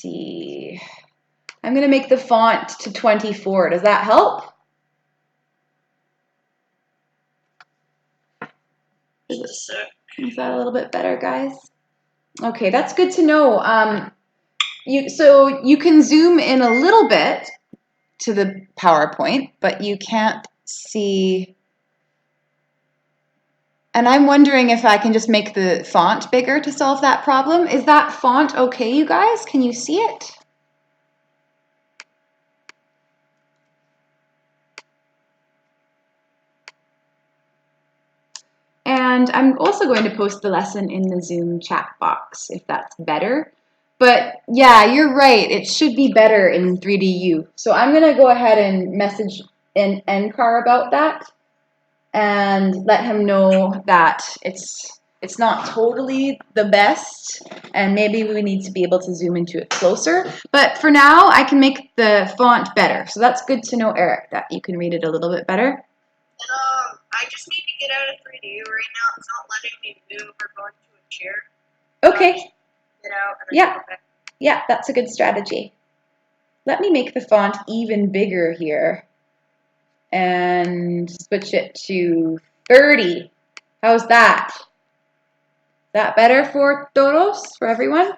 see. I'm going to make the font to 24. Does that help? Is that a little bit better, guys? Okay, that's good to know. So you can zoom in a little bit to the PowerPoint, but you can't see. And I'm wondering if I can just make the font bigger to solve that problem. Is that font okay, you guys? Can you see it? And I'm also going to post the lesson in the Zoom chat box if that's better. But yeah, you're right. It should be better in 3DU. So I'm going to go ahead and message NCAR about that and let him know that it's not totally the best and maybe we need to be able to zoom into it closer. But for now, I can make the font better. So that's good to know, Eric, that you can read it a little bit better. I just need to get out of 3D right now. It's not letting me move or go into a chair. Okay. So get out and yeah. Yeah, that's a good strategy. Let me make the font even bigger here and switch it to 30. How's that? Is that better for todos, for everyone?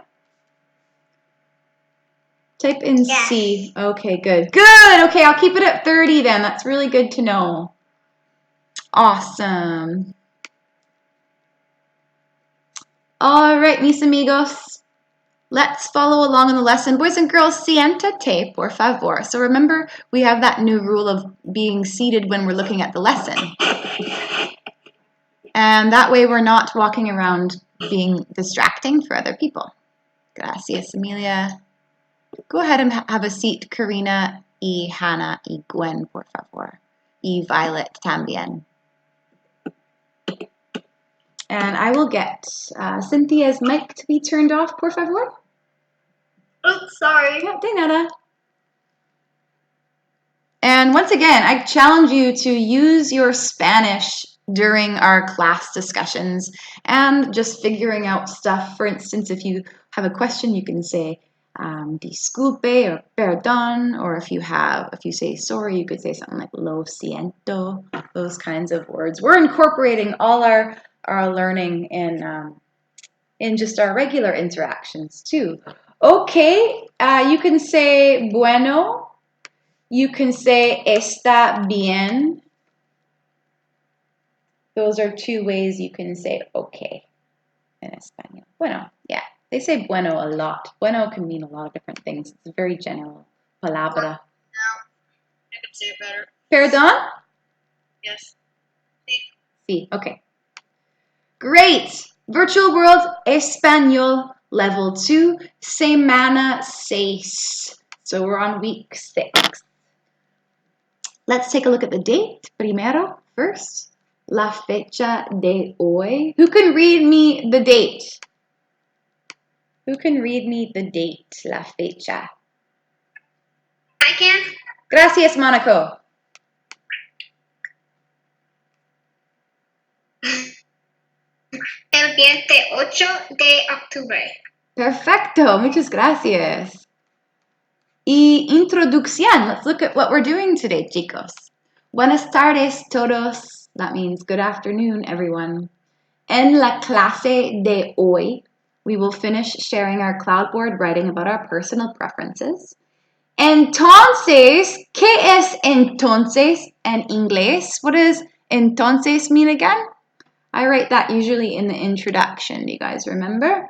Type in C. Okay, good. Good. Okay, I'll keep it at 30 then. That's really good to know. Awesome. All right, mis amigos. Let's follow along in the lesson. Boys and girls, siéntate, por favor. So remember, we have that new rule of being seated when we're looking at the lesson. And that way we're not walking around being distracting for other people. Gracias, Amelia. Go ahead and have a seat, Karina, y Hannah, y Gwen, por favor. Y Violet también. And I will get Cynthia's mic to be turned off, por favor. Oh, sorry. No, de nada. And once again, I challenge you to use your Spanish during our class discussions and just figuring out stuff. For instance, if you have a question, you can say disculpe or perdón, or if you say sorry, you could say something like lo siento, those kinds of words. We're incorporating all our learning in just our regular interactions too. Okay, you can say bueno. You can say está bien. Those are two ways you can say okay in Espanol. Bueno, yeah. They say bueno a lot. Bueno can mean a lot of different things. It's a very general palabra. No, I can say it better. Perdón? Yes. Sí, okay. Great. Virtual World Español Level 2, Semana 6. So we're on week 6. Let's take a look at the date primero, first. La fecha de hoy. Who can read me the date? Who can read me the date, la fecha? I can. Gracias, Monaco. El 28 de octubre. Perfecto, muchas gracias. Y introducción. Let's look at what we're doing today, chicos. Buenas tardes, todos. That means good afternoon, everyone. En la clase de hoy, we will finish sharing our Cloudboard writing about our personal preferences. Entonces, ¿qué es entonces en inglés? What does entonces mean again? I write that usually in the introduction. Do you guys remember?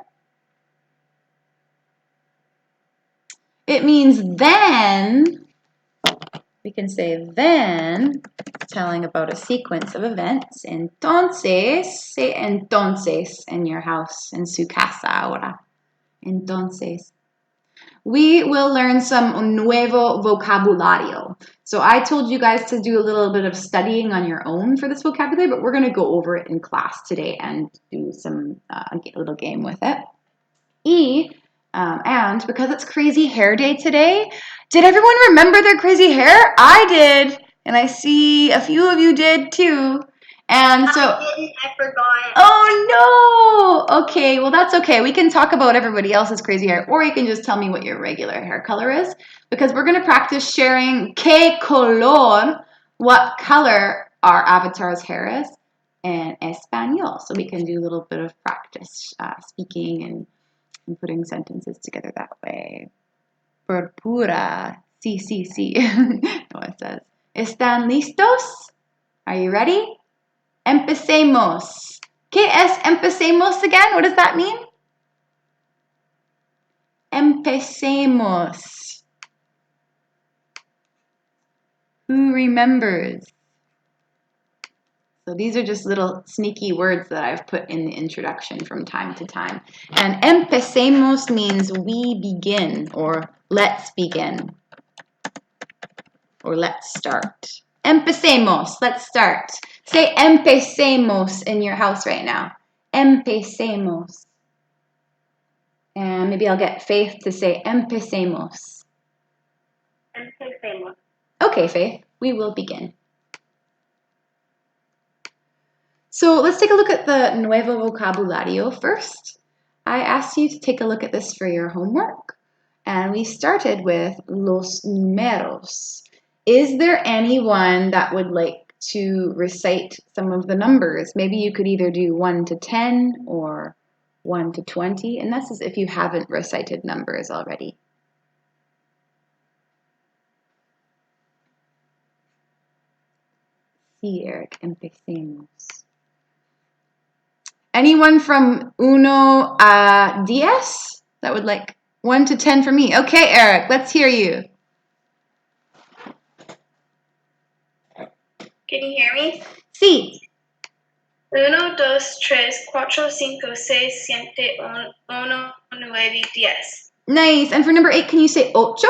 It means then. We can say then, telling about a sequence of events. Entonces, say entonces in your house, en su casa ahora. Entonces. We will learn some nuevo vocabulario. So I told you guys to do a little bit of studying on your own for this vocabulary, but we're going to go over it in class today and do some a little game with it. And because it's Crazy Hair Day today, did everyone remember their crazy hair? I did, and I see a few of you did too. And so, I forgot. oh no! Okay, well that's okay. We can talk about everybody else's crazy hair, or you can just tell me what your regular hair color is, because we're gonna practice sharing que color, what color our avatar's hair is, in Espanol. So we can do a little bit of practice speaking and putting sentences together that way. Purpura. Sí, sí, sí. No, it says. ¿Están listos? Are you ready? Empecemos. ¿Qué es empecemos again? What does that mean? Empecemos. Who remembers? So these are just little sneaky words that I've put in the introduction from time to time. And empecemos means we begin, or let's begin, or let's start. Empecemos, let's start. Say empecemos in your house right now. Empecemos. And maybe I'll get Faith to say empecemos. Empecemos. Okay, Faith, we will begin. So let's take a look at the Nuevo Vocabulario first. I asked you to take a look at this for your homework. And we started with los números. Is there anyone that would like to recite some of the numbers? Maybe you could either do 1 to 10 or 1 to 20. And this is if you haven't recited numbers already. Sí, Eric, empecemos. Anyone from uno a 10? That would like 1 to 10 for me. Okay, Eric, let's hear you. Can you hear me? Sí. 1, 2, 3, 4, 5, 6, 7, 8, 9, 10. Nice. And for number 8, can you say ocho?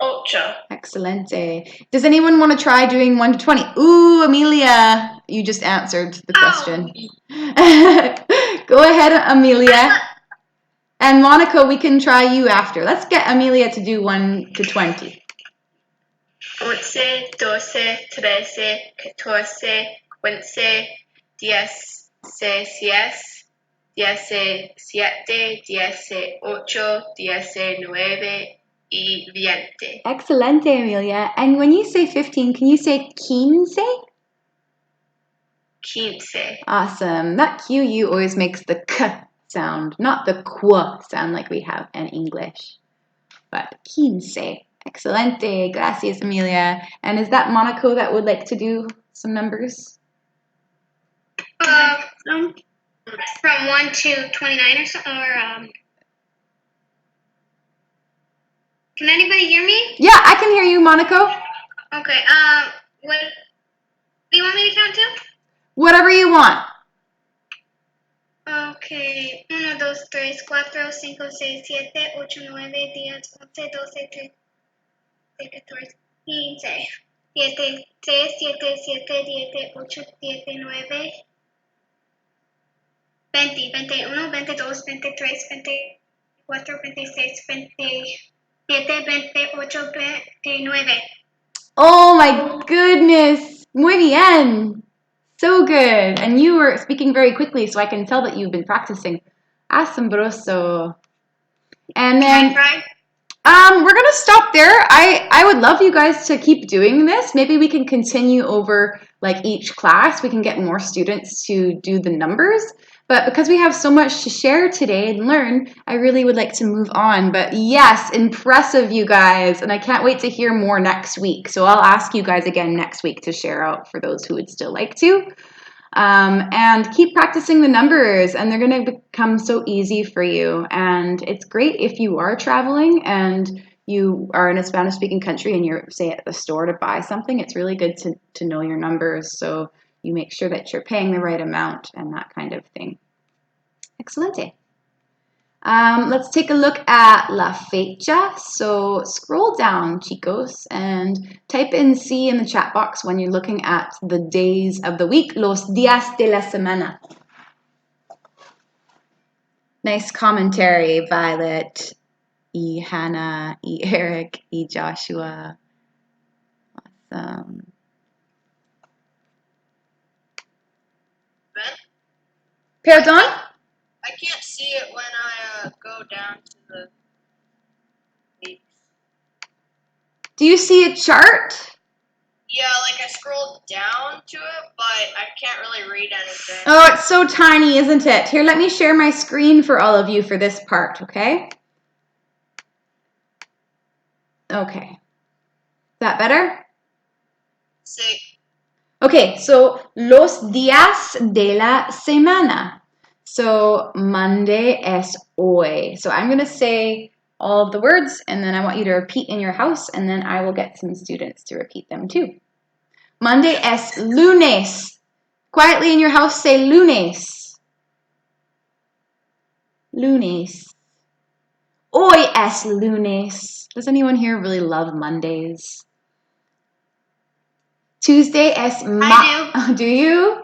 Ocho. Excelente. Does anyone want to try doing 1 to 20? Ooh, Amelia, you just answered the question. Go ahead, Amelia. And Monica, we can try you after. Let's get Amelia to do 1 to 20. 11, 12, 13, 14, 15, 16, 17, 18, 19 y 20. Excelente, Amelia. And when you say 15, can you say quince? 15. Awesome. That QU always makes the k sound, not the qu sound like we have in English. But quince. Excelente. Gracias, Amelia. And is that Monaco that would like to do some numbers? From 1 to 29 or something, can anybody hear me? Yeah, I can hear you, Monaco. Okay, what do you want me to count to? Whatever you want. Okay, 1, 2, 3, 4, 5, 6, 7, 8, 9, 10, 11, 12, 13, 14, 15, 16, 17, 18, 19, 20, 21, 22, 23, 24, 26, 27, 28, 29. Oh my goodness. Muy bien. So good. And you were speaking very quickly, so I can tell that you've been practicing. Asombroso. And then we're gonna stop there. I would love you guys to keep doing this. Maybe we can continue over like each class. We can get more students to do the numbers. But because we have so much to share today and learn, I really would like to move on. But yes, impressive, you guys. And I can't wait to hear more next week. So I'll ask you guys again next week to share out for those who would still like to. And keep practicing the numbers, and they're going to become so easy for you. And it's great if you are traveling and you are in a Spanish-speaking country and you're, say, at the store to buy something. It's really good to know your numbers so you make sure that you're paying the right amount and that kind of thing. Excelente. Let's take a look at la fecha. So scroll down, chicos, and type in C in the chat box when you're looking at the days of the week, los días de la semana. Nice commentary, Violet, E. Hannah, E. Eric, E. Joshua. Awesome. Perdón? I can't see it when I go down to the weeks. Do you see a chart? Yeah, like I scrolled down to it, but I can't really read anything. Oh, it's so tiny, isn't it? Here, let me share my screen for all of you for this part, okay? Okay. Is that better? Sí. Okay, so los días de la semana. So Monday es hoy. So I'm going to say all of the words, and then I want you to repeat in your house, and then I will get some students to repeat them too. Monday es lunes. Quietly in your house, say lunes. Lunes. Hoy es lunes. Does anyone here really love Mondays? Tuesday es I do you?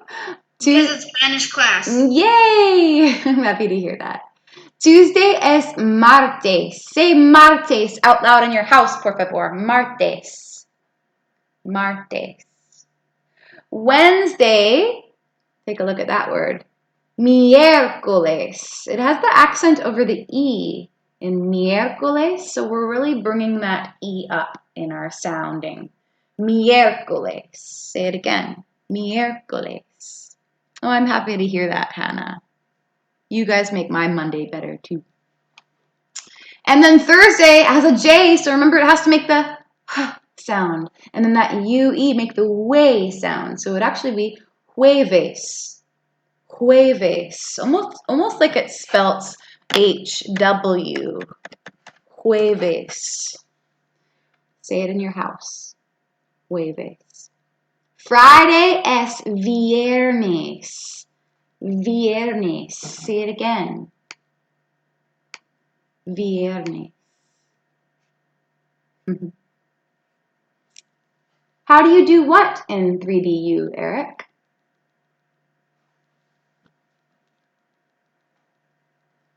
Because it's Spanish class. Yay! I'm happy to hear that. Tuesday es martes. Say martes out loud in your house, por favor. Martes. Martes. Wednesday, take a look at that word. Miércoles. It has the accent over the E in miércoles, so we're really bringing that E up in our sounding. Miércoles. Say it again. Miércoles. Oh, I'm happy to hear that, Hannah. You guys make my Monday better too. And then Thursday has a J, so remember it has to make the H sound. And then that UE make the way sound. So it would actually be jueves. Jueves. Almost like it spells HW. Jueves. Say it in your house. Jueves. Friday es viernes. Viernes. Say it again. Viernes. How do you do what in 3DU, Eric?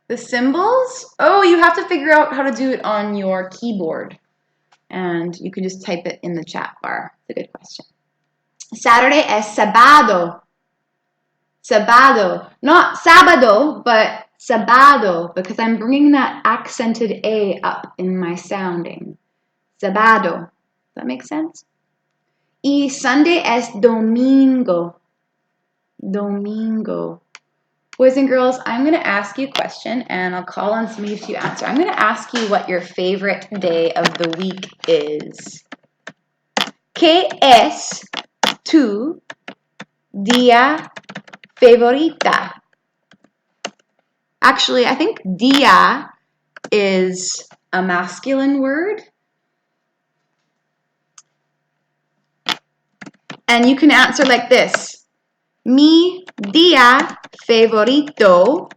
The symbols? Oh, you have to figure out how to do it on your keyboard. And you can just type it in the chat bar. It's a good question. Saturday es sábado. Sábado. Not sábado, but sábado, because I'm bringing that accented A up in my sounding. Sábado. Does that make sense? Y Sunday es domingo. Domingo. Boys and girls, I'm going to ask you a question, and I'll call on some of you to answer. I'm going to ask you what your favorite day of the week is. ¿Qué es tu día favorita? Actually, I think día is a masculine word. And you can answer like this. Mi día favorito.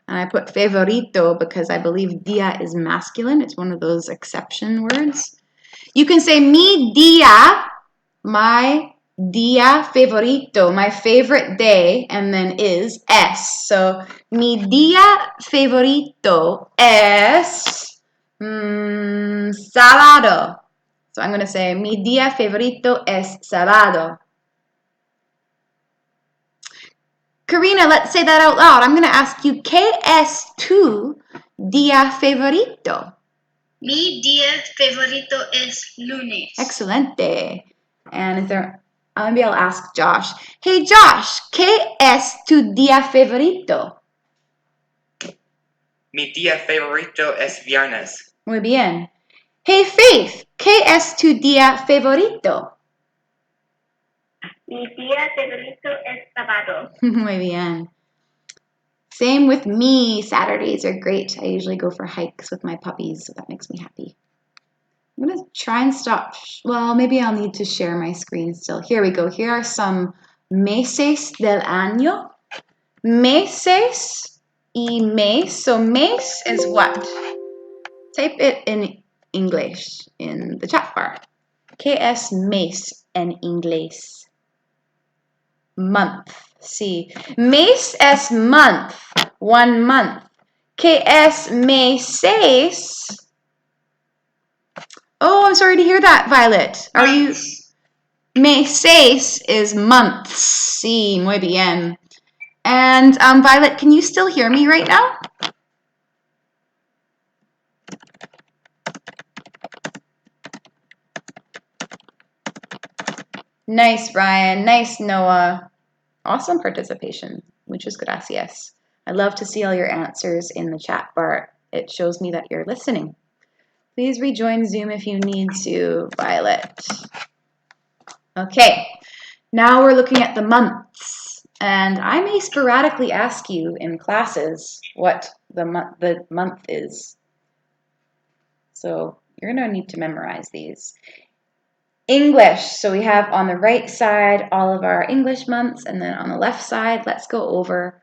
And I put favorito because I believe día is masculine. It's one of those exception words. You can say mi día, my día favorito, my favorite day, and then is es. So mi día favorito es sábado. So I'm going to say mi día favorito es sábado. Karina, let's say that out loud. I'm going to ask you, ¿qué es tu día favorito? Mi día favorito es lunes. Excelente. And maybe I'll ask Josh. Hey Josh, ¿qué es tu día favorito? Mi día favorito es viernes. Muy bien. Hey Faith, ¿qué es tu día favorito? Mi día favorito es sábado. Muy bien. Same with me. Saturdays are great. I usually go for hikes with my puppies, so that makes me happy. I'm going to try and stop. Well, maybe I'll need to share my screen still. Here we go. Here are some meses del año. Meses y mes. So mes is what? Type it in English in the chat bar. ¿Qué es mes en inglés? Month. Sí. Mes es month. 1 month. ¿Qué es meses? Oh, I'm sorry to hear that, Violet. Are you? Meses is months. Sí, muy bien. And Violet, can you still hear me right now? Nice, Ryan. Nice, Noah. Awesome participation. Muchas gracias. I love to see all your answers in the chat bar. It shows me that you're listening. Please rejoin Zoom if you need to, Violet. Okay, now we're looking at the months. And I may sporadically ask you in classes what the month is. So you're going to need to memorize these. English, so we have on the right side all of our English months, and then on the left side, let's go over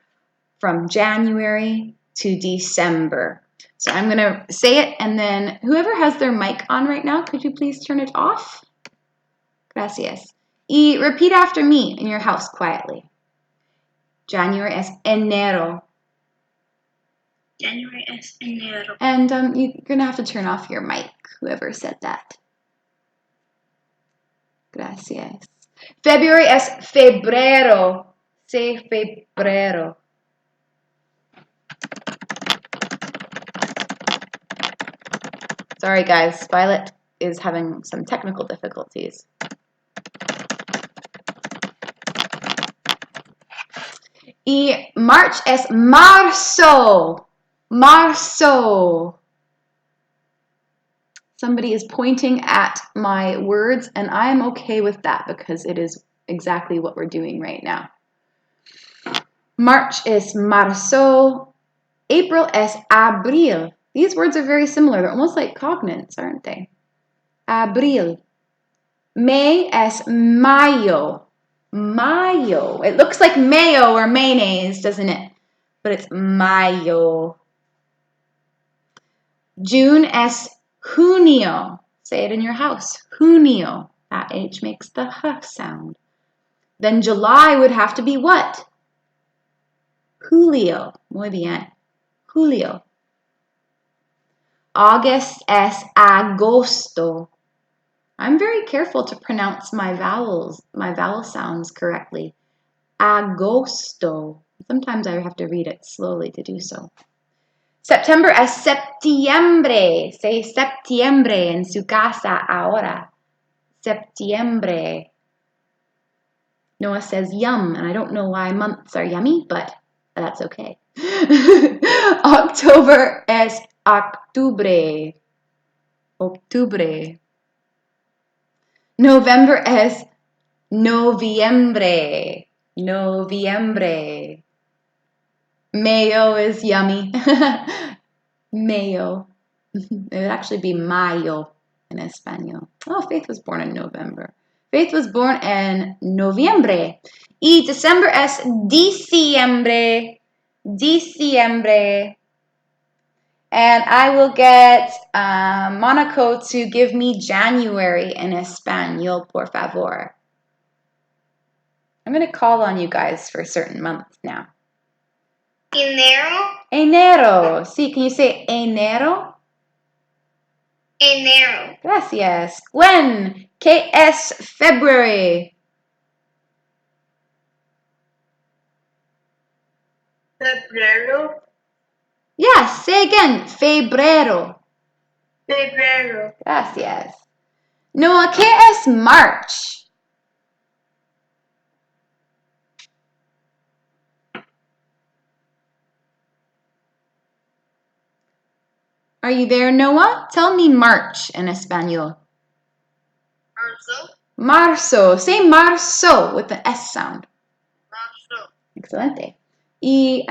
from January to December. So I'm going to say it, and then whoever has their mic on right now, could you please turn it off? Gracias. Y repeat after me in your house quietly. January es enero. January es enero. And you're going to have to turn off your mic, whoever said that. Gracias. February es febrero. Say febrero. Sorry, guys. Violet is having some technical difficulties. Y March es marzo. Marzo. Somebody is pointing at my words, and I am okay with that because it is exactly what we're doing right now. March es marzo. April es abril. These words are very similar. They're almost like cognates, aren't they? Abril. May es mayo. Mayo. It looks like mayo or mayonnaise, doesn't it? But it's mayo. June es junio. Say it in your house. Junio. That H makes the H sound. Then July would have to be what? Julio. Muy bien. Julio. August es agosto. I'm very careful to pronounce my vowel sounds correctly. Agosto. Sometimes I have to read it slowly to do so. September es septiembre. Say septiembre en su casa ahora. Septiembre. Noah says yum, and I don't know why months are yummy, but that's okay. October es octubre. Octubre. November es noviembre. Noviembre. Mayo is yummy. Mayo. It would actually be mayo in Espanol. Oh, Faith was born in November. Faith was born in noviembre. Y December es diciembre. Diciembre. And I will get Monaco to give me January in Espanol, por favor. I'm going to call on you guys for certain months now. Enero. Enero. Sí, can you say enero? Enero. Gracias. Gwen, ¿qué es February? Febrero. Yes, say again. Febrero. Febrero. Gracias. Noah, ¿qué es March? Are you there, Noah? Tell me March in Espanol. Marzo. Marzo. Say marzo with the S sound. Marzo. Excelente. Y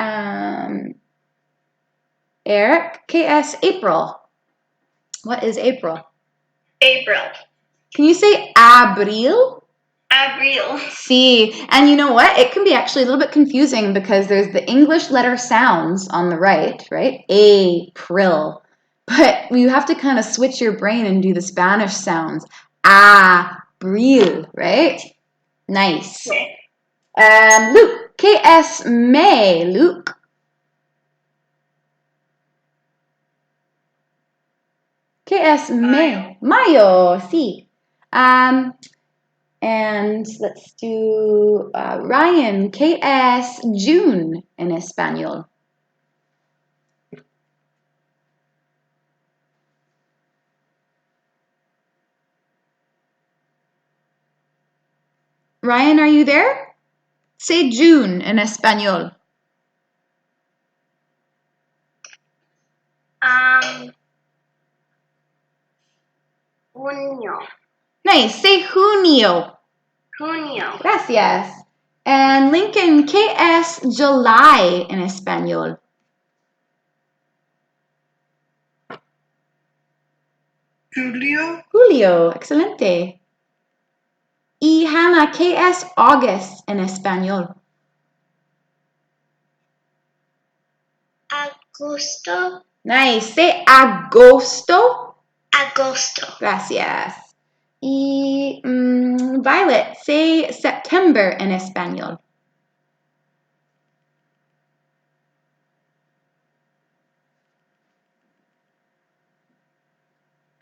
Eric, ¿qué es April? What is April? April. Can you say abril? Abril. See, and you know what? It can be actually a little bit confusing because there's the English letter sounds on the right? April. But you have to kind of switch your brain and do the Spanish sounds. Abril, right? Nice. Luke, ¿qué es May, Luke? ¿Qué es May? Mayo, sí. And And let's do Ryan, ¿qué es June en español? Ryan, are you there? Say June en español. Junio. Nice. Say junio. Junio. Gracias. And Lincoln, ¿qué es July en español? Julio. Julio. Excelente. Y Hannah, ¿qué es August en español? Agosto. Nice. Say agosto. Agosto. Gracias. Y Violet, say September en español.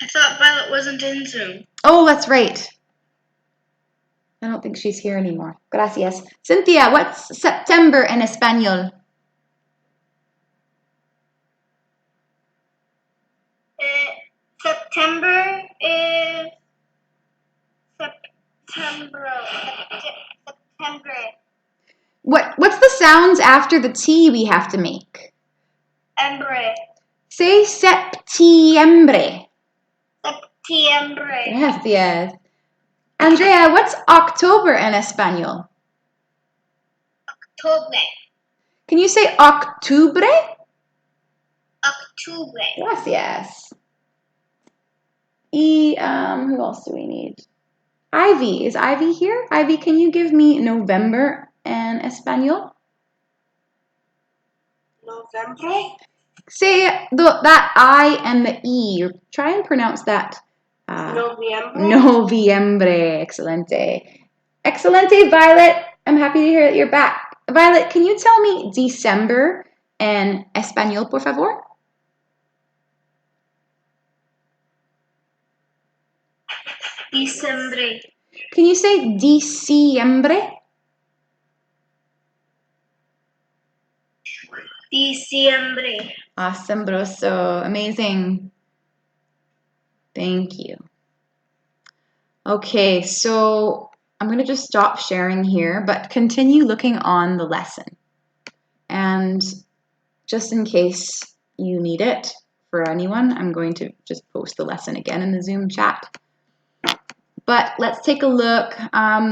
I thought Violet wasn't in Zoom. Oh, that's right. I don't think she's here anymore. Gracias. Cynthia, what's September en español? September is September. What's the sounds after the T we have to make? September. Say septiembre. Septiembre. Gracias. Andrea, what's October en español? Octubre. Can you say octubre? Octubre. Gracias. Y who else do we need? Ivy, is Ivy here? Ivy, can you give me November en español? November. Say that I and the E. Try and pronounce that. Noviembre. Noviembre. Excelente. Excelente, Violet. I'm happy to hear that you're back. Violet, can you tell me December en español, por favor? Diciembre. Can you say diciembre? Diciembre. Asombroso. Amazing. Thank you. Okay, so I'm going to just stop sharing here, but continue looking on the lesson. And just in case you need it for anyone, I'm going to just post the lesson again in the Zoom chat. But let's take a look.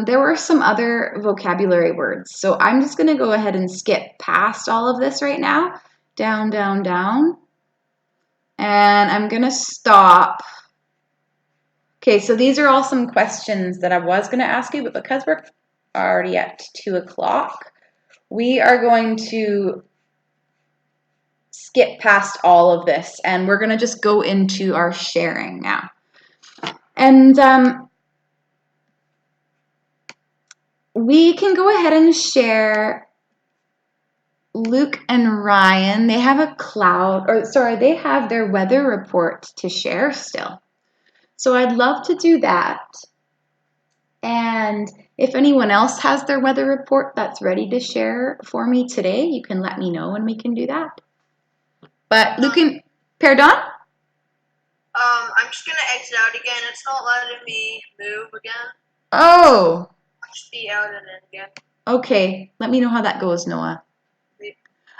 There were some other vocabulary words. So I'm just going to go ahead and skip past all of this right now. Down, down, down. And I'm going to stop. Okay, so these are all some questions that I was going to ask you, but because we're already at 2 o'clock, we are going to skip past all of this, and we're going to just go into our sharing now. And we can go ahead and share Luke and Ryan. They have they have their weather report to share still. So I'd love to do that. And if anyone else has their weather report that's ready to share for me today, you can let me know and we can do that. But Luke and pardon? I'm just gonna exit out again. It's not letting me move again. Oh. Just be out and in again. Okay. Let me know how that goes, Noah.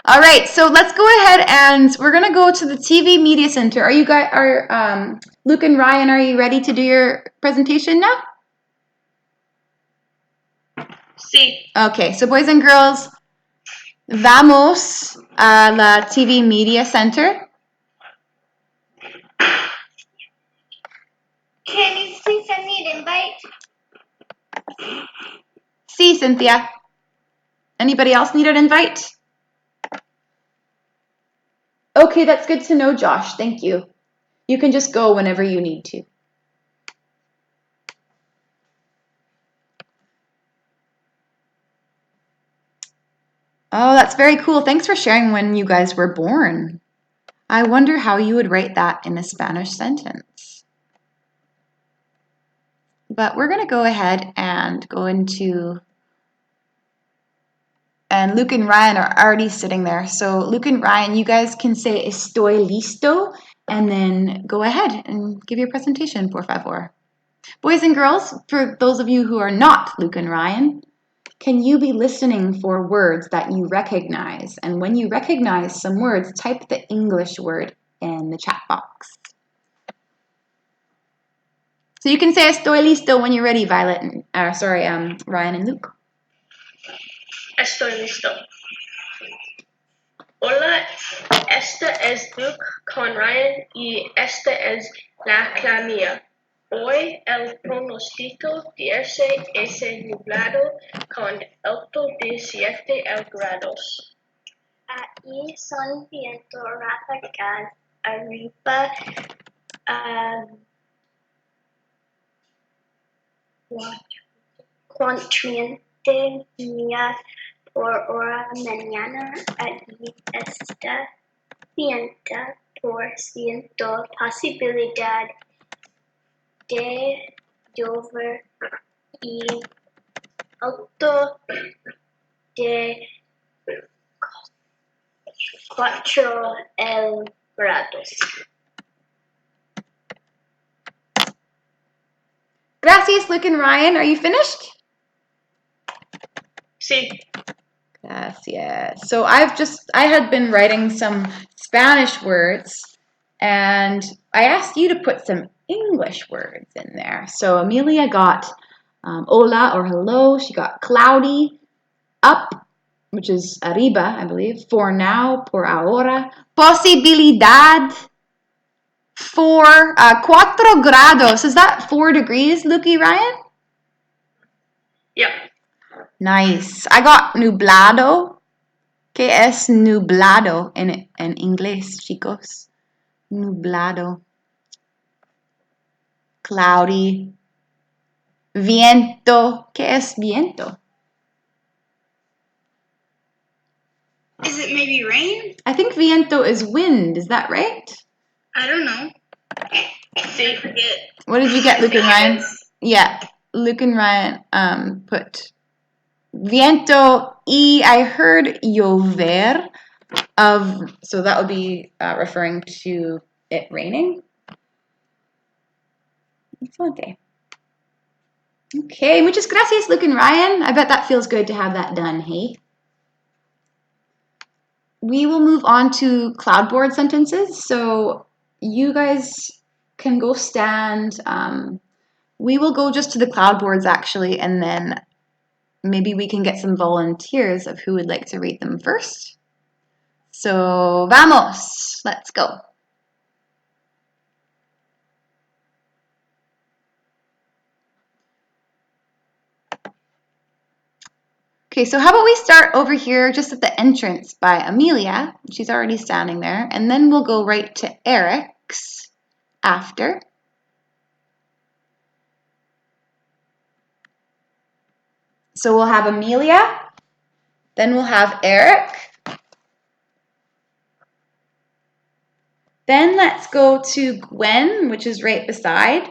All right, so let's go ahead and we're gonna go to the TV Media Center. Are you guys Luke and Ryan, are you ready to do your presentation now? Sí. Okay, so boys and girls, vamos a la TV Media Center. Can you please send me an invite? Sí, Cynthia. Anybody else need an invite? Okay, that's good to know, Josh. Thank you. You can just go whenever you need to. Oh, that's very cool. Thanks for sharing when you guys were born. I wonder how you would write that in a Spanish sentence. But we're going to go ahead and go into, and Luke and Ryan are already sitting there. So Luke and Ryan, you guys can say estoy listo and then go ahead and give your presentation, por favor. Boys and girls, for those of you who are not Luke and Ryan, can you be listening for words that you recognize? And when you recognize some words, type the English word in the chat box. So you can say estoy listo when you're ready, Violet, Ryan and Luke. Estoy listo. Hola, este es Luke con Ryan y esta es la clamía. Hoy el pronóstico dice es nublado con alto de 7 grados. Ahí son viento ráfagas arriba a 430 millas por hora. Mañana allí está viento por ciento, posibilidad de llover y alto de 4 grados. Gracias, Luke and Ryan. Are you finished? Sí. Gracias. So I had been writing some Spanish words, and I asked you to put some English words in there. So Amelia got hola or hello. She got cloudy, up, which is arriba, I believe. For now, por ahora. Posibilidad. 4 grados. Is that 4 degrees, Lukey Ryan? Yep. Nice. I got nublado. ¿Qué es nublado en inglés, chicos? Nublado. Cloudy. Viento. ¿Qué es viento? Is it maybe rain? I think viento is wind. Is that right? I don't know. Sí. Forget. What did you get, Luke and Ryan? Yeah, Luke and Ryan put viento y I heard llover so that would be referring to it raining. Excelente. Okay, muchas gracias, Luke and Ryan. I bet that feels good to have that done, hey? We will move on to cloudboard sentences. So you guys can go stand. We will go just to the cloudboards actually, and then maybe we can get some volunteers of who would like to read them first. So vamos, let's go. Okay, so how about we start over here just at the entrance by Amelia. She's already standing there. And then we'll go right to Eric's after. So we'll have Amelia. Then we'll have Eric. Then let's go to Gwen, which is right beside.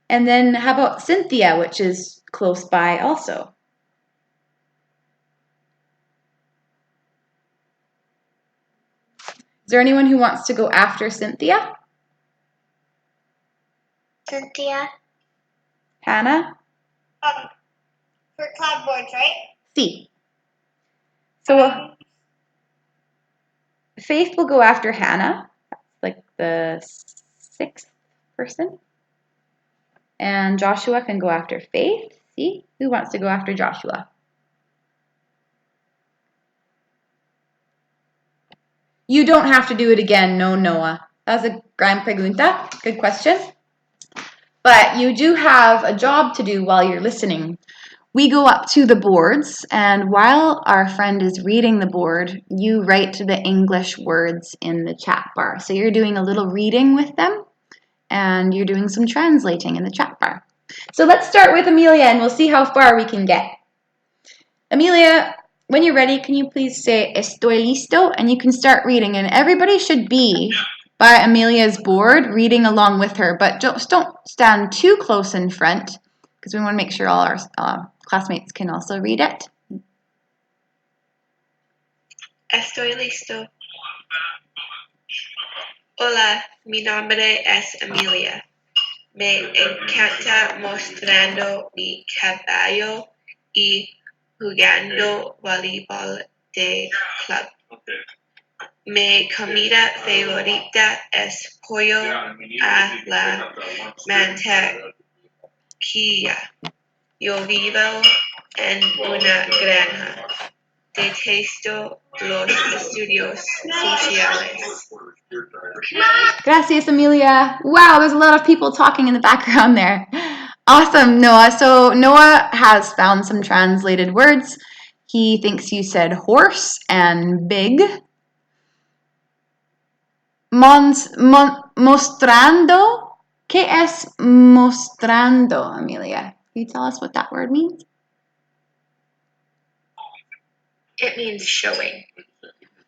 And then how about Cynthia, which is close by also. Is there anyone who wants to go after Cynthia? Cynthia. Hannah? For cloudboards, right? C. So Faith will go after Hannah. That's like the 6th person. And Joshua can go after Faith. See? Who wants to go after Joshua? You don't have to do it again. No, Noah. That's a gran pregunta. Good question. But you do have a job to do while you're listening. We go up to the boards, and while our friend is reading the board, you write the English words in the chat bar. So you're doing a little reading with them, and you're doing some translating in the chat bar. So let's start with Amelia, and we'll see how far we can get. Amelia, when you're ready, can you please say estoy listo? And you can start reading, and everybody should be by Amelia's board, reading along with her, but just don't stand too close in front because we want to make sure all our classmates can also read it. Estoy listo. Hola, mi nombre es Amelia. Me encanta mostrando mi caballo y jugando voleibol de club. Mi comida favorita es pollo a la mantequilla. Yo vivo en una granja. Detesto los estudios sociales. Gracias, Amelia. Wow, there's a lot of people talking in the background there. Awesome, Noah. So Noah has found some translated words. He thinks you said horse and big. Mostrando. ¿Qué es mostrando, Amelia? Can you tell us what that word means? It means showing.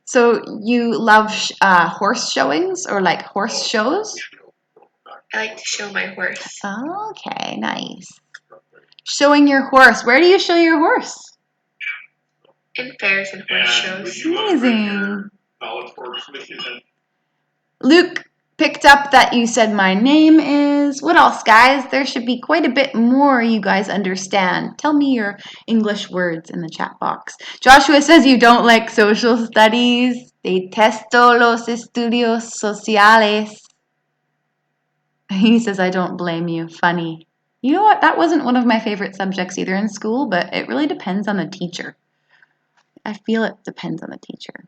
So you love horse showings or like horse shows? I like to show my horse. Okay, nice. Showing your horse. Where do you show your horse? In fairs and horse shows. Amazing. Luke picked up that you said my name is. What else, guys? There should be quite a bit more you guys understand. Tell me your English words in the chat box. Joshua says you don't like social studies. Detesto los estudios sociales. He says I don't blame you. Funny. You know what? That wasn't one of my favorite subjects either in school, but it really depends on the teacher. I feel it depends on the teacher.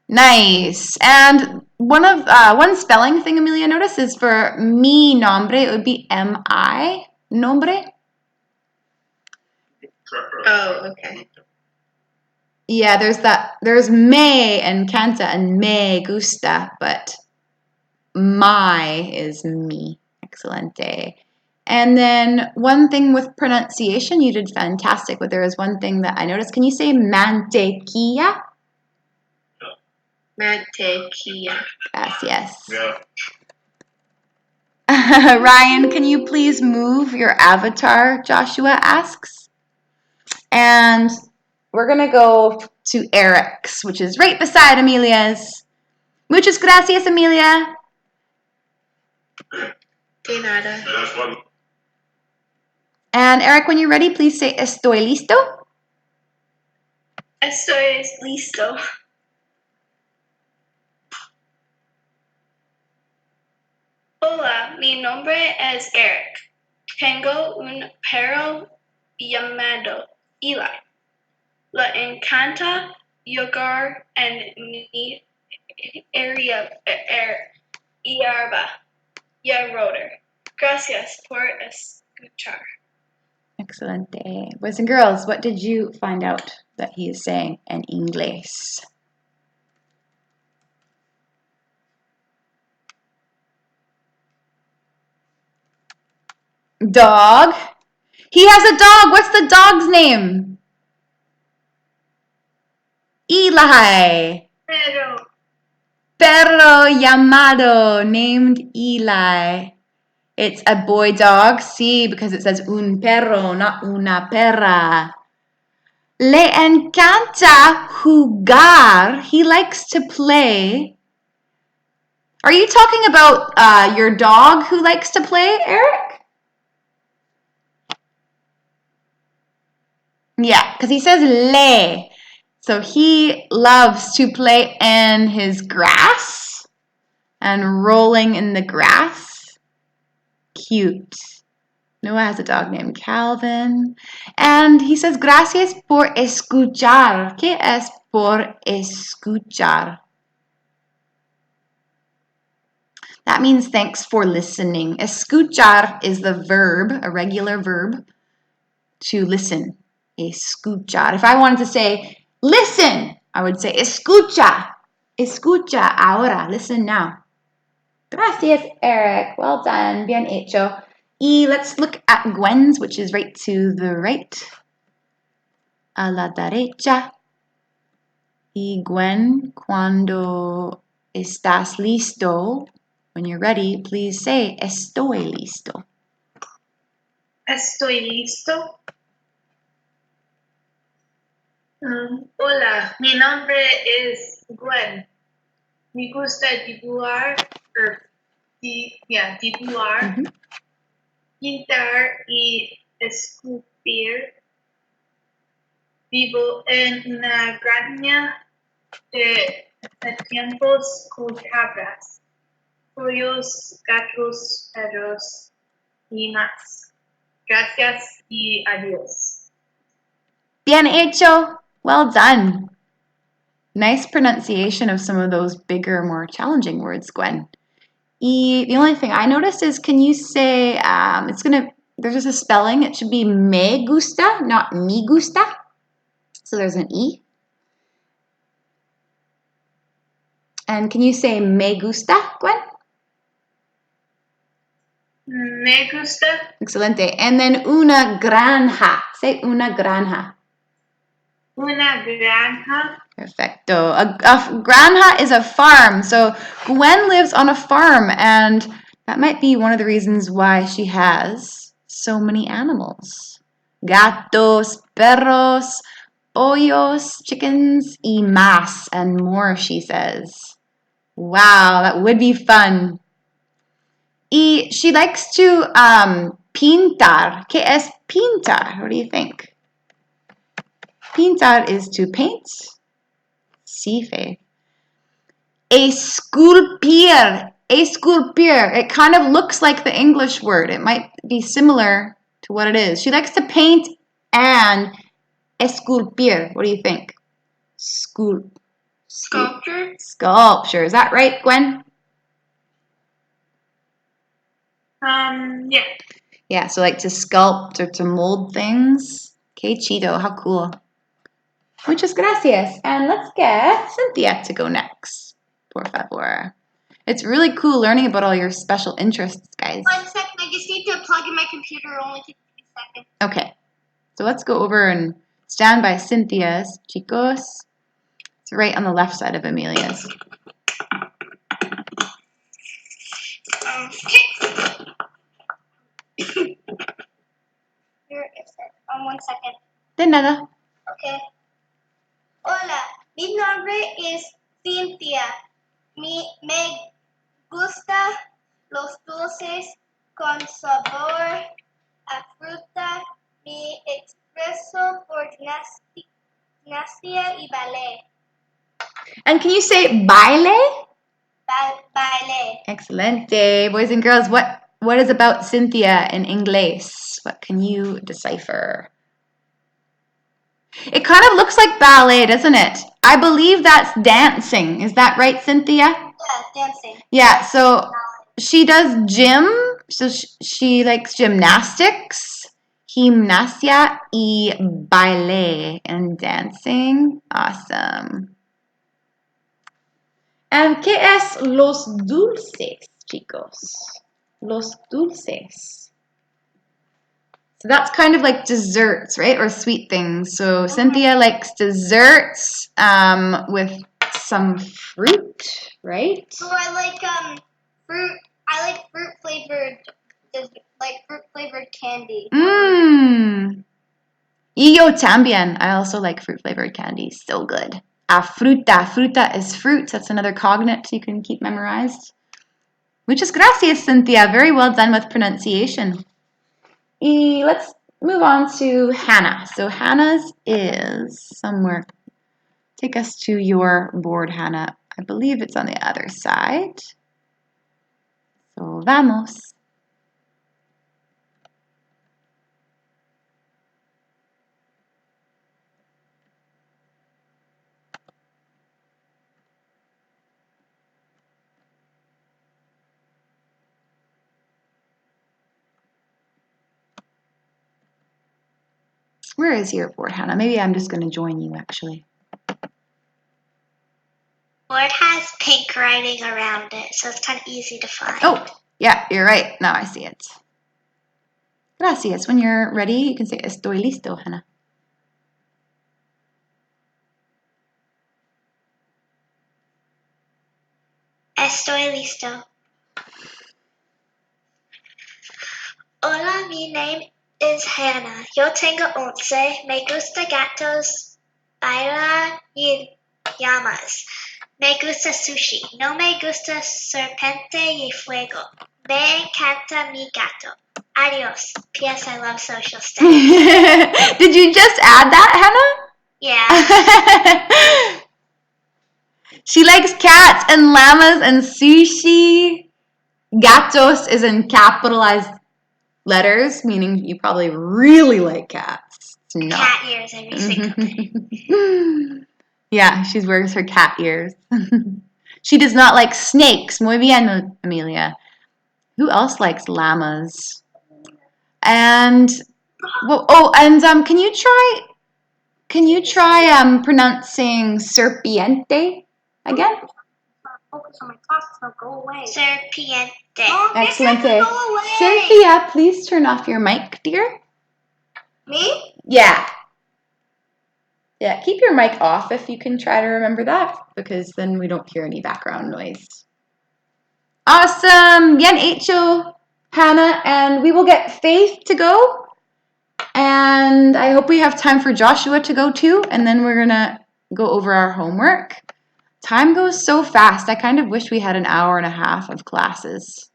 Nice. And one spelling thing Amelia noticed is for mi nombre, it would be M-I, nombre. Oh, okay. Yeah, there's me and canta and me gusta, but my is me. Excelente. And then one thing with pronunciation, you did fantastic, but there is one thing that I noticed. Can you say mantequilla? Mantequilla. Yes. Yeah. Ryan, can you please move your avatar? Joshua asks. And we're going to go to Eric's, which is right beside Amelia's. Muchas gracias, Amelia. De nada. And Eric, when you're ready, please say estoy listo. Estoy listo. Hola, mi nombre es Eric. Tengo un perro llamado Eli. Le encanta jugar en mi hierba. Gracias por escuchar. Excelente. Boys and girls, what did you find out that he is saying in English? Dog. He has a dog. What's the dog's name? Eli. Perro llamado, named Eli. It's a boy dog. See, because it says un perro, not una perra. Le encanta jugar. He likes to play. Are you talking about your dog who likes to play, Eric? Yeah, because he says le. So he loves to play in his grass and rolling in the grass. Cute. Noah has a dog named Calvin. And he says, gracias por escuchar. ¿Qué es por escuchar? That means thanks for listening. Escuchar is the verb, a regular verb, to listen. Escuchar. If I wanted to say, listen, I would say, escucha. Escucha ahora. Listen now. Gracias, Eric. Well done. Bien hecho. Y let's look at Gwen's, which is right to the right. A la derecha. Y Gwen, cuando estás listo? When you're ready, please say estoy listo. Estoy listo. Hola, mi nombre es Gwen. Me gusta dibujar, dibujar, pintar y esculpir. Vivo en una granja de tiempos con cabras, pollos, gatos, perros y más. Gracias y adiós. Bien hecho. Well done. Nice pronunciation of some of those bigger, more challenging words, Gwen. The only thing I noticed is, can you say, there's just a spelling. It should be me gusta, not mi gusta. So there's an E. And can you say me gusta, Gwen? Me gusta. Excelente. And then una granja. Say una granja. Una granja. Perfecto. A granja is a farm. So Gwen lives on a farm, and that might be one of the reasons why she has so many animals. Gatos, perros, pollos, chickens, y más, and more, she says. Wow, that would be fun. Y she likes to pintar. ¿Qué es pintar? What do you think? Pintar is to paint. Sí, Faith. Esculpir. Esculpir. It kind of looks like the English word. It might be similar to what it is. She likes to paint and esculpir. What do you think? Sculpture. Sculpture. Is that right, Gwen? Yeah. Yeah, so like to sculpt or to mold things. Okay, chido. How cool. Muchas gracias. And let's get Cynthia to go next. Por favor. It's really cool learning about all your special interests, guys. 1 second, I just need to plug in my computer. It'll only take 2 seconds. Okay. So let's go over and stand by Cynthia's, chicos. It's right on the left side of Amelia's. Okay. Here is it. 1 second. De nada. Okay. Hola, mi nombre es Cynthia. Me gusta los dulces con sabor a fruta. Me expreso por gimnasia y ballet. And can you say baile? Ballet. Excelente. Boys and girls, what is about Cynthia in Inglés? What can you decipher? It kind of looks like ballet, doesn't it? I believe that's dancing. Is that right, Cynthia? Yeah, dancing. Yeah, so she does gym. So she likes gymnastics, gimnasia y baile, and dancing. Awesome. And ¿qué es los dulces, chicos? Los dulces. So that's kind of like desserts, right? Or sweet things. So Cynthia likes desserts with some fruit, right? So I like fruit. I like fruit flavored candy. Mmm. Y yo también. I also like fruit flavored candy. So good. A fruta. Fruta is fruit. That's another cognate you can keep memorized. Muchas gracias, Cynthia. Very well done with pronunciation. Y let's move on to Hannah. So Hannah's is somewhere. Take us to your board, Hannah. I believe it's on the other side. So vamos. Where is your board, Hannah? Maybe I'm just going to join you, actually. Board has pink writing around it, so it's kind of easy to find. Oh, yeah, you're right. Now I see it. Gracias. When you're ready, you can say estoy listo, Hannah. Estoy listo. Hola, mi name is Hannah. Yo tengo 11. Me gusta gatos, baila y llamas. Me gusta sushi. No me gusta serpiente y fuego. Me encanta mi gato. Adios. P.S. I love social studies. Did you just add that, Yeah. Hannah? She likes cats and llamas and sushi. Gatos is in capitalized letters, meaning you probably really like cats. It's not. Cat ears every single day. Yeah, she wears her cat ears. She does not like snakes. Muy bien, Amelia. Who else likes llamas? And can you try pronouncing serpiente again? Focus on my classes, now go away. Serpiente. Excelente. Go away. Sophia, please turn off your mic, dear. Me? Yeah. Yeah, keep your mic off if you can try to remember that, because then we don't hear any background noise. Awesome. Bien hecho, Hannah. And we will get Faith to go. And I hope we have time for Joshua to go too. And then we're going to go over our homework. Time goes so fast. I kind of wish we had an hour and a half of classes.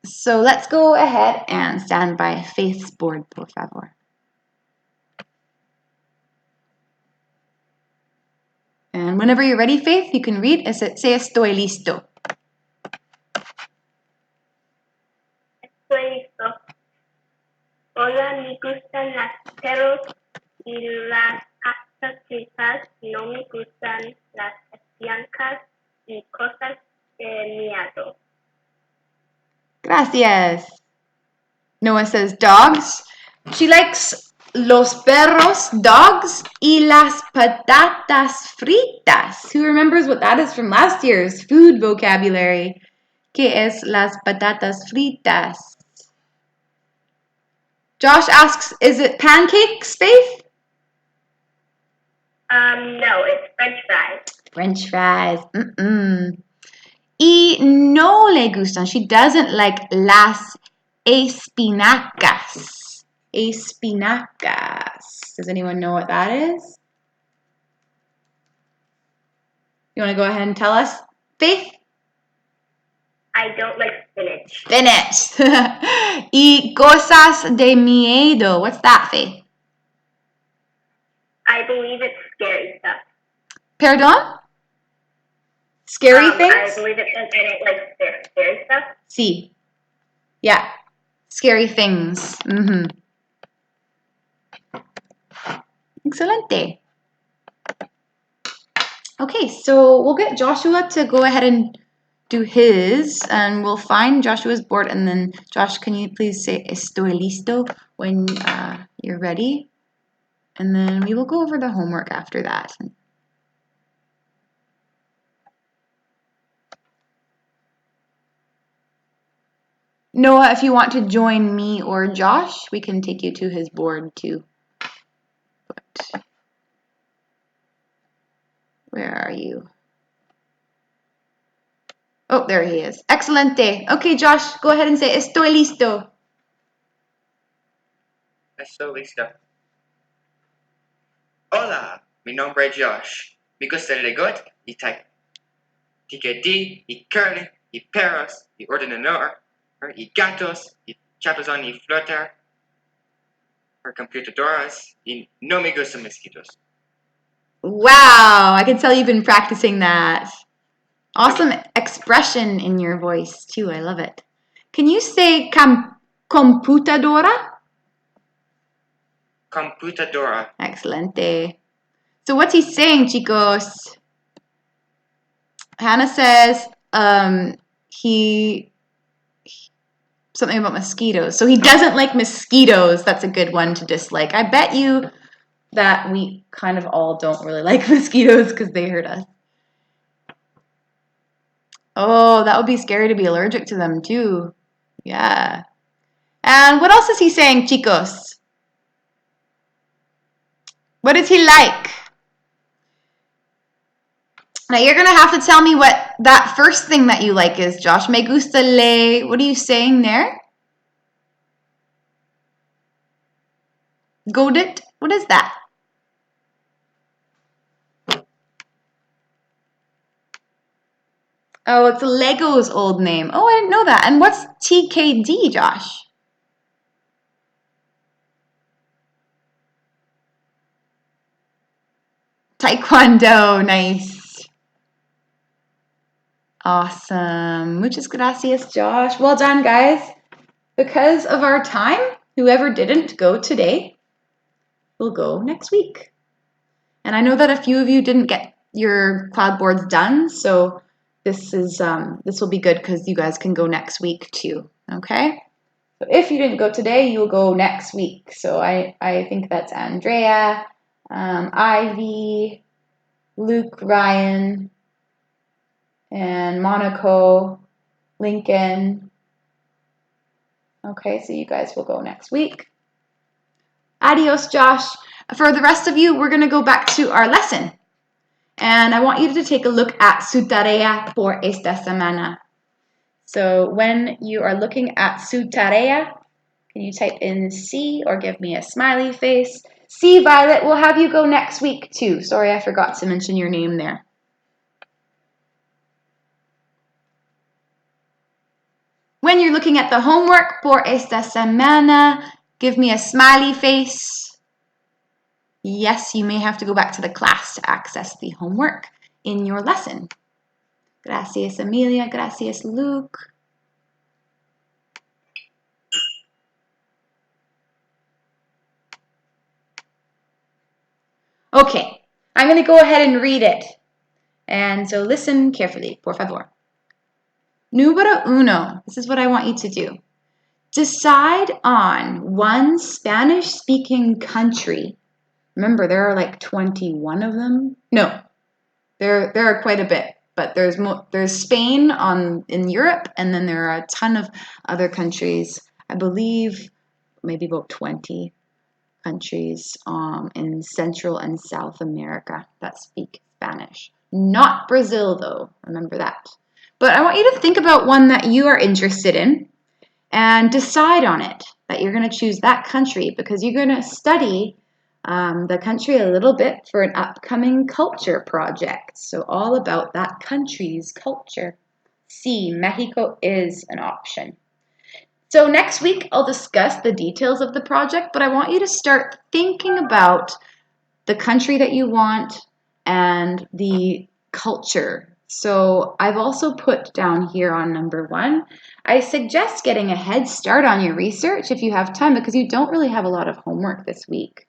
So let's go ahead and stand by Faith's board, por favor. And whenever you're ready, Faith, you can read. Say estoy listo. Estoy listo. Hola, me gustan las perros y las patas fritas. No me gustan las espiancas y cosas de miedo. Gracias. Noah says dogs. She likes los perros, dogs, y las patatas fritas. Who remembers what that is from last year's food vocabulary? ¿Qué es las patatas fritas? Josh asks, is it pancakes, Faith? No, it's French fries. French fries. Y no le gustan. She doesn't like las espinacas. Espinacas. Does anyone know what that is? You want to go ahead and tell us, Faith? I don't like spinach. Spinach. Y cosas de miedo. What's that, Faith? I believe it's scary stuff. Perdón? Scary things? I believe it says I don't like scary stuff. Sí. Yeah. Scary things. Excelente. Okay, so we'll get Joshua to go ahead and do his, and we'll find Joshua's board, and then Josh, can you please say estoy listo when you're ready? And then we will go over the homework after that. Noah, if you want to join me or Josh, we can take you to his board too. But where are you? Oh, there he is. Excelente. Okay, Josh, go ahead and say estoy listo. Estoy listo. Hola, mi nombre es Josh. Me gusta el got y ticketti, y curly, y perros, y ordenador, y gatos, y chapuzón, y flotar, or computadoras, y no me gustan mosquitos. Wow, I can tell you've been practicing that. Awesome expression in your voice too. I love it. Can you say computadora? Computadora. Excelente. So what's he saying, chicos? Hannah says he something about mosquitoes. So he doesn't like mosquitoes. That's a good one to dislike. I bet you that we kind of all don't really like mosquitoes because they hurt us. Oh, that would be scary to be allergic to them too. Yeah. And what else is he saying, chicos? What is he like? Now you're going to have to tell me what that first thing that you like is, Josh. Me gusta le... What are you saying there? Godit? What is that? Oh, it's Lego's old name. Oh, I didn't know that. And what's TKD, Josh? Taekwondo. Nice. Awesome. Muchas gracias, Josh. Well done, guys. Because of our time, whoever didn't go today will go next week. And I know that a few of you didn't get your cloud boards done, so this will be good because you guys can go next week too. Okay? So if you didn't go today, you'll go next week. So I think that's Andrea, Ivy, Luke, Ryan, and Monaco, Lincoln. Okay, so you guys will go next week. Adios, Josh. For the rest of you, we're going to go back to our lesson. And I want you to take a look at su tarea por esta semana. So when you are looking at su tarea, can you type in C or give me a smiley face? C, Violet, we'll have you go next week too. Sorry, I forgot to mention your name there. When you're looking at the homework por esta semana, give me a smiley face. Yes, you may have to go back to the class to access the homework in your lesson. Gracias, Amelia. Gracias, Luke. Okay, I'm going to go ahead and read it. And so listen carefully, por favor. Número uno, this is what I want you to do. Decide on one Spanish-speaking country. Remember, there are like 21 of them. No, there are quite a bit. But there's Spain in Europe, and then there are a ton of other countries. I believe maybe about 20 countries in Central and South America that speak Spanish. Not Brazil, though. Remember that. But I want you to think about one that you are interested in and decide on it, that you're going to choose that country because you're going to study the country a little bit for an upcoming culture project. So all about that country's culture. C, Mexico is an option. So next week, I'll discuss the details of the project, but I want you to start thinking about the country that you want and the culture. So I've also put down here on number 1, I suggest getting a head start on your research if you have time because you don't really have a lot of homework this week.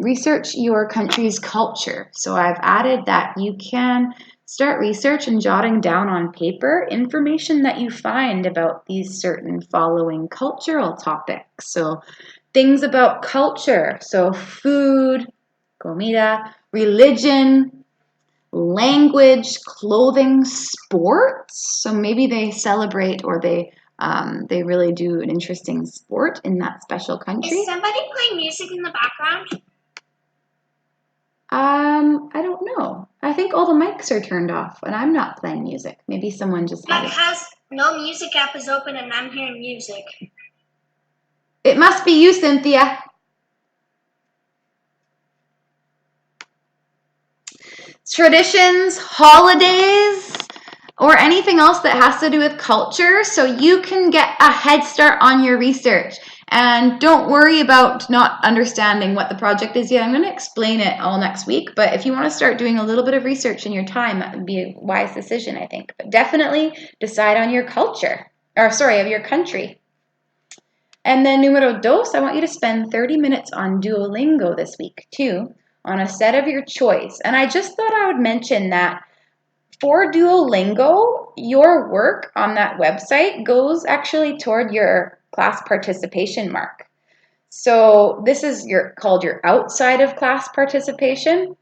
Research your country's culture. So I've added that you can start research and jotting down on paper information that you find about these certain following cultural topics. So things about culture, so food, comida, religion, language, clothing, sports. So maybe they celebrate or they really do an interesting sport in that special country. Is somebody playing music in the background? I don't know. I think all the mics are turned off and I'm not playing music. Maybe someone just had it. Because no music app is open and I'm hearing music. It must be you, Cynthia. Traditions, holidays, or anything else that has to do with culture so you can get a head start on your research. And don't worry about not understanding what the project is yet. I'm going to explain it all next week, but if you want to start doing a little bit of research in your time, that would be a wise decision, I think. But definitely decide on your culture, of your country. And then numero dos, I want you to spend 30 minutes on Duolingo this week too, on a set of your choice. And I just thought I would mention that for Duolingo, your work on that website goes actually toward your class participation mark. So this is called your outside of class participation,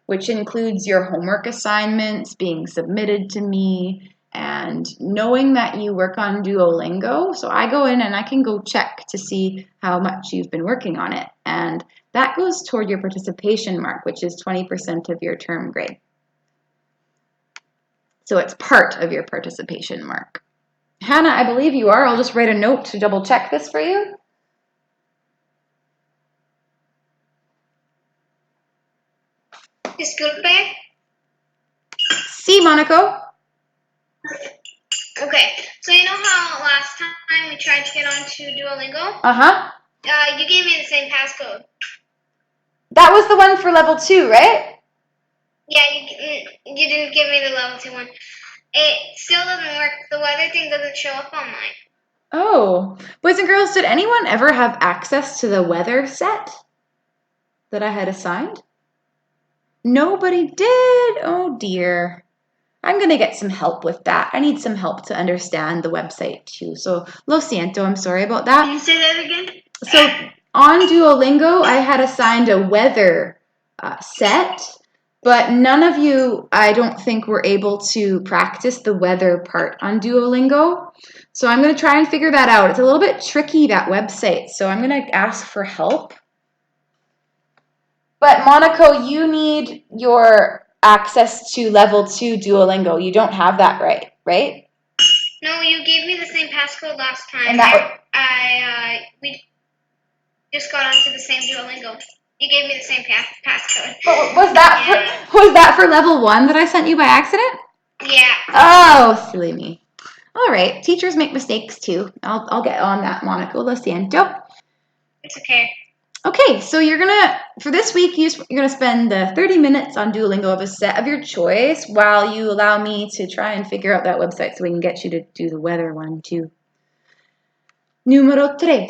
which includes your homework assignments being submitted to me and knowing that you work on Duolingo, so I go in and I can go check to see how much you've been working on it. And that goes toward your participation mark, which is 20% of your term grade. So it's part of your participation mark. Hannah, I believe you are. I'll just write a note to double check this for you. Disculpe. Sí, Monaco. Okay, so you know how last time we tried to get onto Duolingo? Uh-huh. You gave me the same passcode. That was the one for level 2, right? Yeah, you didn't give me the level 2 one. It still doesn't work. The weather thing doesn't show up on mine. Oh. Boys and girls, did anyone ever have access to the weather set that I had assigned? Nobody did? Oh dear. I'm going to get some help with that. I need some help to understand the website too. So, lo siento, I'm sorry about that. Can you say that again? So, on Duolingo, I had assigned a weather set, but none of you, I don't think, were able to practice the weather part on Duolingo. So, I'm going to try and figure that out. It's a little bit tricky, that website, so I'm going to ask for help. But Monaco, you need your access to level 2 Duolingo. You don't have that right? No, you gave me the same passcode last time. And that we just got onto the same Duolingo. You gave me the same passcode. was that for level 1 that I sent you by accident? Yeah. Oh, silly me. All right, teachers make mistakes too. I'll get on that, Monaco. Lo siento. It's okay. Okay, so for this week, you're gonna spend 30 minutes on Duolingo of a set of your choice while you allow me to try and figure out that website so we can get you to do the weather one too. Número 3.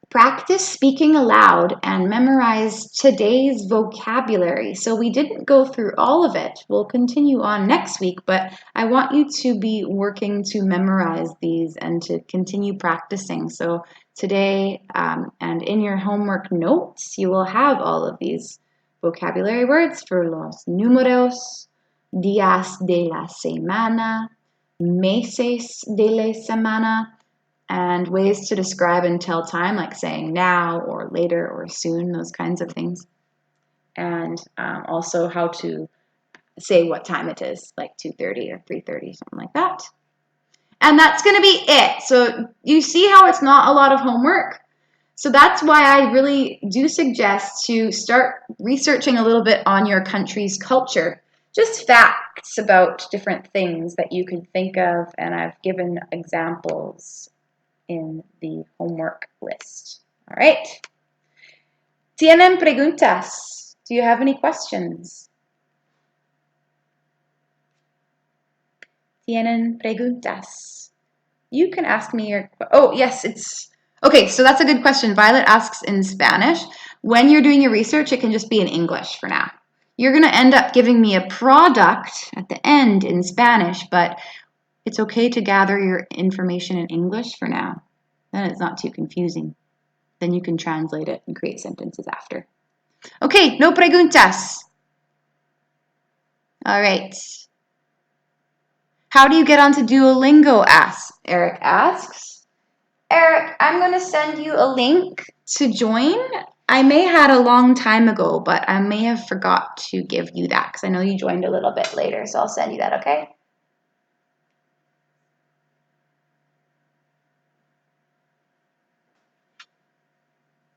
Practice speaking aloud and memorize today's vocabulary. So we didn't go through all of it. We'll continue on next week, but I want you to be working to memorize these and to continue practicing. So today and in your homework notes, you will have all of these vocabulary words for los números, días de la semana, meses de la semana, and ways to describe and tell time, like saying now or later or soon, those kinds of things. And also how to say what time it is, like 2:30 or 3:30, something like that. And that's going to be it. So you see how it's not a lot of homework? So that's why I really do suggest to start researching a little bit on your country's culture. Just facts about different things that you could think of, and I've given examples in the homework list. All right. ¿Tienen preguntas? Do you have any questions? ¿Tienen preguntas? You can ask me your... Oh, yes, it's... Okay, so that's a good question. Violet asks in Spanish. When you're doing your research, it can just be in English for now. You're going to end up giving me a product at the end in Spanish, but it's okay to gather your information in English for now. Then it's not too confusing. Then you can translate it and create sentences after. Okay, no preguntas. All right. How do you get onto Duolingo? Eric asks. Eric, I'm going to send you a link to join. I may had a long time ago, but I may have forgot to give you that because I know you joined a little bit later, so I'll send you that, okay?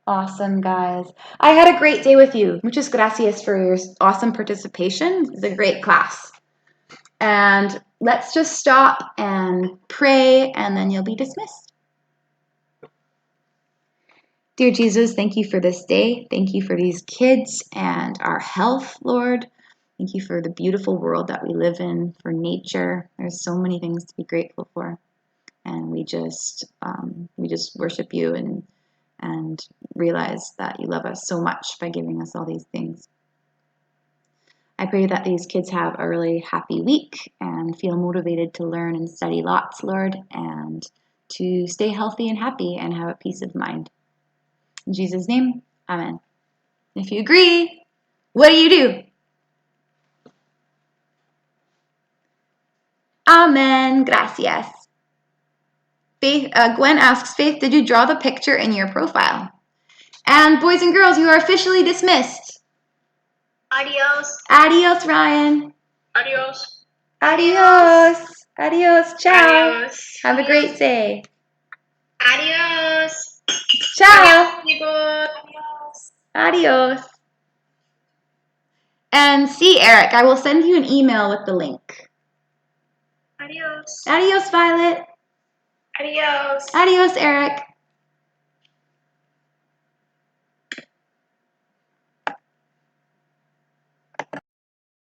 Awesome, guys. I had a great day with you. Muchas gracias for your awesome participation. It's a great class. And let's just stop and pray, and then you'll be dismissed. Dear Jesus, thank you for this day. Thank you for these kids and our health, Lord. Thank you for the beautiful world that we live in, for nature. There's so many things to be grateful for. And we just worship you and realize that you love us so much by giving us all these things. I pray that these kids have a really happy week and feel motivated to learn and study lots, Lord, and to stay healthy and happy and have a peace of mind. In Jesus' name, amen. If you agree, what do? Amen. Gracias. Faith, Gwen asks, Faith, did you draw the picture in your profile? And boys and girls, you are officially dismissed. Adios. Adios, Ryan. Adios. Adios. Adios. Ciao. Adios. Have a great day. Adios. Ciao. Adios. Adios. And see, Eric, I will send you an email with the link. Adios. Adios, Violet. Adios. Adios, Eric.